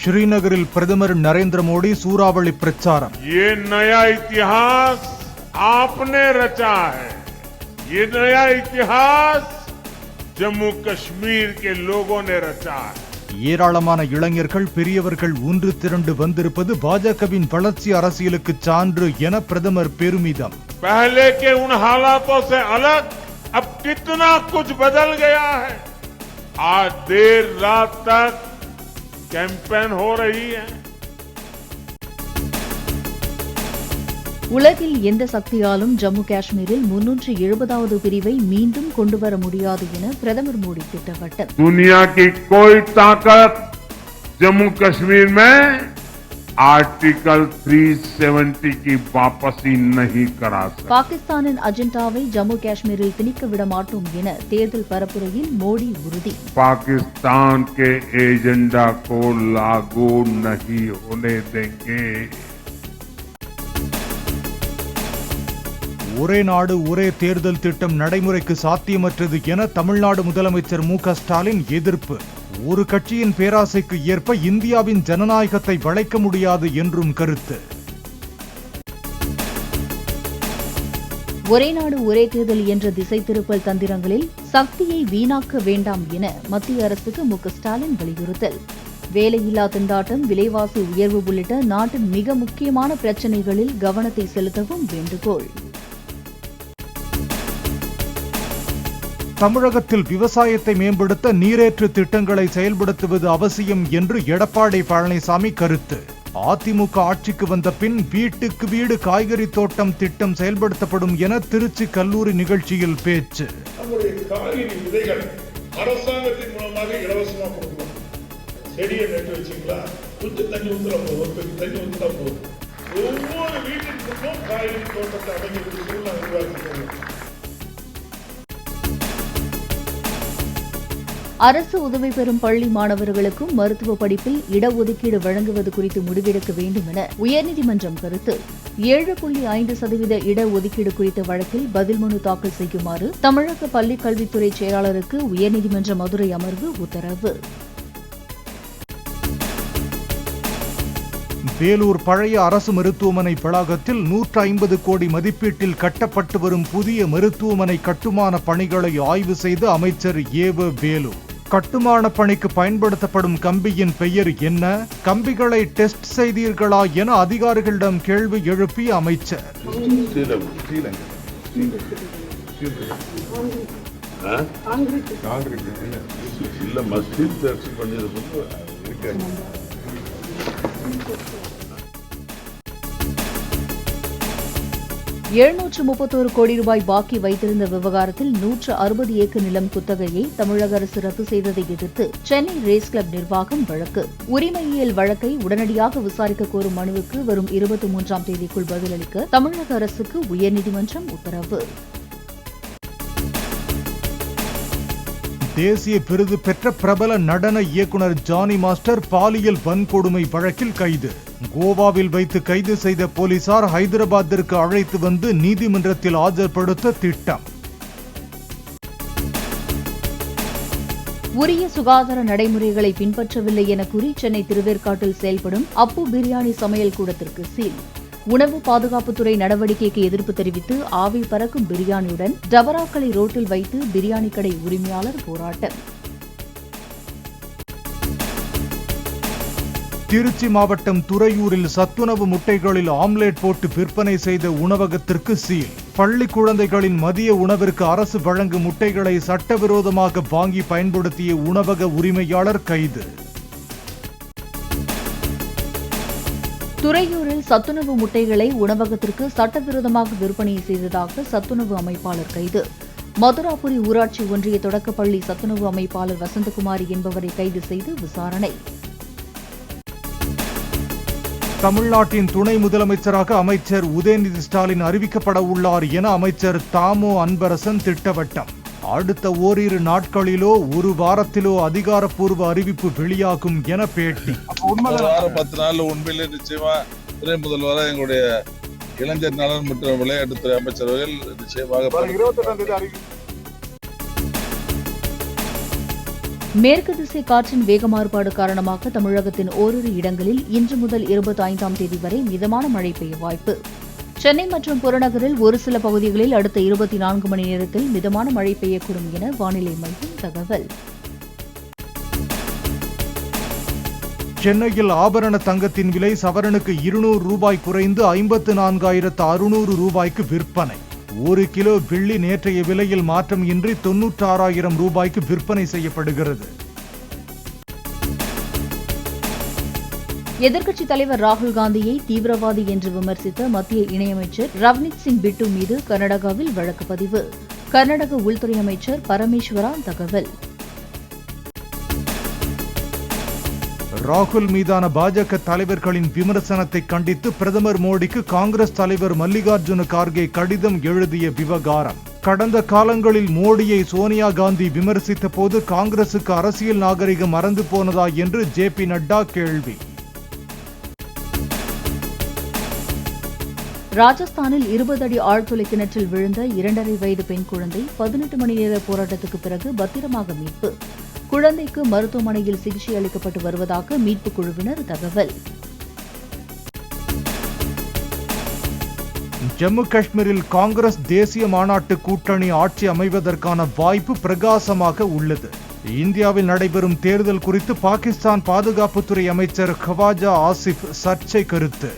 श्रीनगरिल प्रदमर नरेंद्र मोदी सूरावली प्रचारम। ये नया इतिहास आपने रचा है। ये नया इतिहास जम्मू कश्मीर के लोगों ने रचा है। ஏராளமான இளைஞர்கள் பெரியவர்கள் ஒன்று திரண்டு வந்திருப்பது பாஜகவின் வளர்ச்சி அரசியலுக்கு சான்று என பிரதமர் பெருமிதம்। पहले के उन हालातों से अलग अब कितना कुछ बदल गया है। आज देर रात तक कैंपेन हो रही है। உலகில் எந்த சக்தியாலும் ஜம்மு காஷ்மீரில் 370வது பிரிவை மீண்டும் கொண்டு வர முடியாது என பிரதமர் மோடி திட்டவட்டம்। दुनिया की कोई ताकत जम्मू कश्मीर में आर्टिकल 370 की वापसी नहीं करा सकती। பாகிஸ்தானின் அஜெண்டாவை ஜம்மு காஷ்மீரில் திணிக்க விட மாட்டோம் என தேர்தல் பரப்புரையில் மோடி உறுதி। पाकिस्तान के एजेंडा को लागू नहीं होने देंगे। ஒரே நாடு ஒரே தேர்தல் திட்டம் நடைமுறைக்கு சாத்தியமற்றது என தமிழ்நாடு முதலமைச்சர் மு.க. ஸ்டாலின் எதிர்ப்பு। ஒரு கட்சியின் பேராசைக்கு ஏற்ப இந்தியாவின் ஜனநாயகத்தை வளைக்க முடியாது என்றும் கருத்து। ஒரே நாடு ஒரே தேர்தல் என்ற திசை திருப்பல் தந்திரங்களில் சக்தியை வீணாக்க வேண்டாம் என மத்திய அரசுக்கு மு.க. ஸ்டாலின் வலியுறுத்தல்। வேலையில்லா திண்டாட்டம், விலைவாசி உயர்வு உள்ளிட்ட நாட்டின் மிக முக்கியமான பிரச்சினைகளில் கவனத்தை செலுத்தவும் வேண்டுகோள்। தமிழகத்தில் விவசாயத்தை மேம்படுத்த நீரேற்று திட்டங்களை செயல்படுத்துவது அவசியம் என்று எடப்பாடி பழனிசாமி கருத்து। அதிமுக ஆட்சிக்கு வந்த பின் வீட்டுக்கு வீடு காய்கறி தோட்டம் திட்டம் செயல்படுத்தப்படும் என திருச்சி கல்லூரி நிகழ்ச்சியில் பேச்சு। நம்முடைய காய்கறி விதைகள் அரசாங்கத்தின் மூலமாக இலவசமாக கொடுக்கணும்। செடியை நட்டு வச்சுங்களா, கொஞ்சம் தண்ணி ஊத்துறா போதும், தண்ணி ஊத்துறா போதும்। ஒவ்வொரு வீட்டிற்கும் காய்கறி தோட்டத்தை அமைக்கிறது சூழ்நிலை உருவாக்கி அரசு உதவி பெறும் பள்ளி மாணவர்களுக்கும் மருத்துவ படிப்பில் இடஒதுக்கீடு வழங்குவது குறித்து முடிவெடுக்க வேண்டும் என உயர்நீதிமன்றம் கருத்து। 7.5% இடஒதுக்கீடு குறித்த வழக்கில் பதில் மனு தாக்கல் செய்யுமாறு தமிழக பள்ளிக் கல்வித்துறை செயலாளருக்கு உயர்நீதிமன்ற மதுரை அமர்வு உத்தரவு। வேலூர் பழைய அரசு மருத்துவமனை வளாகத்தில் 150 கோடி மதிப்பீட்டில் கட்டப்பட்டு வரும் புதிய மருத்துவமனை கட்டுமான பணிகளை ஆய்வு செய்த அமைச்சர் ஏவ வேலு। கட்டுமான பணிக்கு பயன்படுத்தப்படும் கம்பியின் பெயர் என்ன, கம்பிகளை டெஸ்ட் செய்தீர்களா என அதிகாரிகளிடம் கேள்வி எழுப்பிய அமைச்சர்। ₹731 கோடி பாக்கி வைத்திருந்த விவகாரத்தில் 160 ஏக்கர் நிலம் குத்தகையை தமிழக அரசு ரத்து செய்ததை எதிர்த்து சென்னை ரேஸ் கிளப் நிர்வாகம் வழக்கு। உரிமையியல் வழக்கை உடனடியாக விசாரிக்க கோரும் மனுவுக்கு வரும் 23ஆம் தேதிக்குள் பதிலளிக்க தமிழக அரசுக்கு உயர்நீதிமன்றம் உத்தரவு। தேசிய விருது பெற்ற பிரபல நடன இயக்குனர் ஜானி மாஸ்டர் பாலியல் வன்கொடுமை வழக்கில் கைது। கோவாவில் வைத்து கைது செய்த போலீசார் ஹைதராபாத்திற்கு அழைத்து வந்து நீதிமன்றத்தில் ஆஜர்படுத்த திட்டம்। உரிய சுகாதார நடைமுறைகளை பின்பற்றவில்லை என கூறி சென்னை திருவேற்காட்டில் செயல்படும் அப்பு பிரியாணி சமையல் கூடத்திற்கு சீல்। உணவு பாதுகாப்புத்துறை நடவடிக்கைக்கு எதிர்ப்பு தெரிவித்து ஆவி பறக்கும் பிரியாணியுடன் டபராக்களை ரோட்டில் வைத்து பிரியாணி கடை உரிமையாளர் போராட்டம்। திருச்சி மாவட்டம் துறையூரில் சத்துணவு முட்டைகளில் ஆம்லேட் போட்டு விற்பனை செய்த உணவகத்திற்கு சீல்। பள்ளி குழந்தைகளின் மதிய உணவிற்கு அரசு வழங்கும் முட்டைகளை சட்டவிரோதமாக வாங்கி பயன்படுத்திய உணவக உரிமையாளர் கைது। துறையூரில் சத்துணவு முட்டைகளை உணவகத்திற்கு சட்டவிரோதமாக விற்பனை செய்ததாக சத்துணவு அமைப்பாளர் கைது। மதுராபுரி ஊராட்சி ஒன்றிய தொடக்கப்பள்ளி சத்துணவு அமைப்பாளர் வசந்தகுமாரி என்பவரை கைது செய்து விசாரணை। தமிழ்நாட்டின் துணை முதலமைச்சராக அமைச்சர் உதயநிதி ஸ்டாலின் அறிவிக்கப்பட உள்ளார் என அமைச்சர் தாமோ அன்பரசன் திட்டவட்டம்। அடுத்த ஓரிரு நாட்களிலோ ஒரு வாரத்திலோ அதிகாரப்பூர்வ அறிவிப்பு வெளியாகும் என பேட்டி। 10 நாள் உண்மையிலே நிச்சயமா துணை முதல்வராக எங்களுடைய இளைஞர் நலன் மற்றும் விளையாட்டுத்துறை அமைச்சர்கள் நிச்சயமாக மேற்கு திசை காற்றின் வேக மாறுபாடு காரணமாக தமிழகத்தின் ஓரிரு இடங்களில் இன்று முதல் 25ஆம் தேதி வரை மிதமான மழை பெய்ய வாய்ப்பு. சென்னை மற்றும் புறநகரில் ஒரு சில பகுதிகளில் அடுத்த 24 மணி நேரத்தில் மிதமான மழை பெய்யக்கூடும் என வானிலை மையம் தகவல். சென்னையில் ஆபரண தங்கத்தின் விலை சவரனுக்கு 200 ரூபாய் குறைந்து 54,600 ரூபாய்க்கு விற்பனை. 1 கிலோ வெள்ளி நேற்றைய விலையில் மாற்றம் இன்றி 96,000 ரூபாய்க்கு விற்பனை செய்யப்படுகிறது. எதிர்க்கட்சித் தலைவர் ராகுல் காந்தியை தீவிரவாதி என்று விமர்சித்த மத்திய இணையமைச்சர் ரவ்னீத் சிங் பிட்டு மீது கர்நாடகாவில் வழக்கு பதிவு. கர்நாடக உள்துறை அமைச்சர் பரமேஸ்வரா தகவல். ராகுல் மீதான பாஜக தலைவர்களின் விமர்சனத்தை கண்டித்து பிரதமர் மோடிக்கு காங்கிரஸ் தலைவர் மல்லிகார்ஜுன கார்கே கடிதம் எழுதிய விவகாரம். கடந்த காலங்களில் மோடியை சோனியா காந்தி விமர்சித்த போது காங்கிரசுக்கு அரசியல் நாகரிகம் மறந்து போனதா என்று ஜே.பி. நட்டா கேள்வி. ராஜஸ்தானில் 20 அடி ஆழ்துளை கிணற்றில் விழுந்த 2.5 வயது பெண் குழந்தை 18 மணி நேர போராட்டத்துக்கு பிறகு பத்திரமாக மீட்பு. குழந்தைக்கு மருத்துவமனையில் சிகிச்சை அளிக்கப்பட்டு வருவதாக மீட்புக் குழுவினர் தகவல். ஜம்மு காஷ்மீரில் காங்கிரஸ் தேசிய மாநாட்டு கூட்டணி ஆட்சி அமைவதற்கான வாய்ப்பு பிரகாசமாக உள்ளது. இந்தியாவில் நடைபெறும் தேர்தல் குறித்து பாகிஸ்தான் பாதுகாப்புத்துறை அமைச்சர் கவாஜா ஆசிப் சர்ச்சை கருத்து.